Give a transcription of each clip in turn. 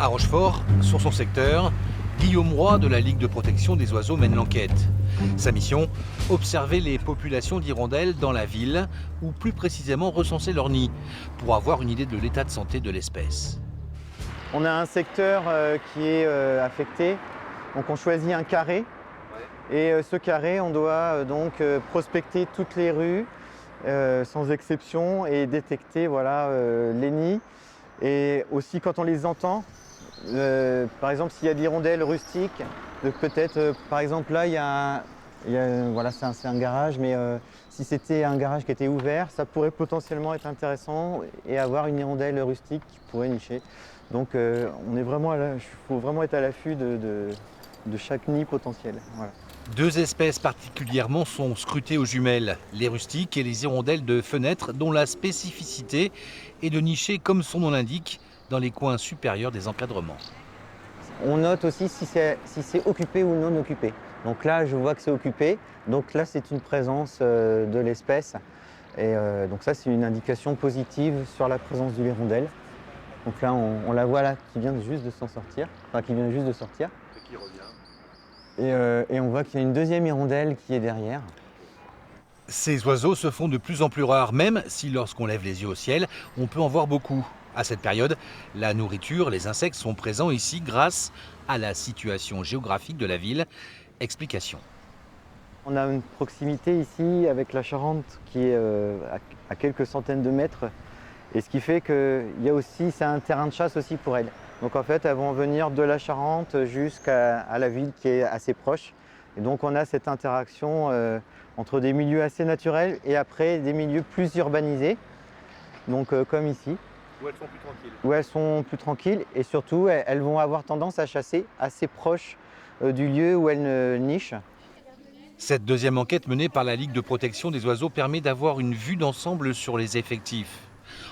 À Rochefort, sur son secteur, Guillaume Roy de la Ligue de protection des oiseaux mène l'enquête. Sa mission, observer les populations d'hirondelles dans la ville, ou plus précisément recenser leurs nids, pour avoir une idée de l'état de santé de l'espèce. On a un secteur qui est affecté, donc on choisit un carré. Et ce carré, on doit prospecter toutes les rues, sans exception, et détecter les nids. Et aussi quand on les entend, par exemple s'il y a des hirondelles rustiques, peut-être par exemple là c'est un garage, mais si c'était un garage qui était ouvert, ça pourrait potentiellement être intéressant et avoir une hirondelle rustique qui pourrait nicher. Donc il faut vraiment être à l'affût de chaque nid potentiel. Voilà. Deux espèces particulièrement sont scrutées aux jumelles, les rustiques et les hirondelles de fenêtre, dont la spécificité est de nicher, comme son nom l'indique, dans les coins supérieurs des encadrements. On note aussi si c'est occupé ou non occupé. Donc là, je vois que c'est occupé. Donc là, c'est une présence de l'espèce. Et donc ça, c'est une indication positive sur la présence de l'hirondelle. Donc là, on la voit là, qui vient juste de s'en sortir. Enfin, qui vient juste de sortir. Et qui revient. Et on voit qu'il y a une deuxième hirondelle qui est derrière. Ces oiseaux se font de plus en plus rares, même si lorsqu'on lève les yeux au ciel, on peut en voir beaucoup. À cette période, la nourriture, les insectes sont présents ici grâce à la situation géographique de la ville. Explication. On a une proximité ici avec la Charente qui est à quelques centaines de mètres. Et ce qui fait que c'est un terrain de chasse aussi pour elles. Donc en fait, elles vont venir de la Charente jusqu'à la ville qui est assez proche. Et donc on a cette interaction entre des milieux assez naturels et après des milieux plus urbanisés. Donc comme ici. Où elles sont plus tranquilles. Où elles sont plus tranquilles et surtout elles vont avoir tendance à chasser assez proche du lieu où elles nichent. Cette deuxième enquête menée par la Ligue de protection des oiseaux permet d'avoir une vue d'ensemble sur les effectifs.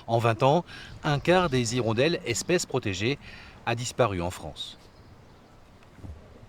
En 20 ans, un quart des hirondelles, espèces protégées, a disparu en France.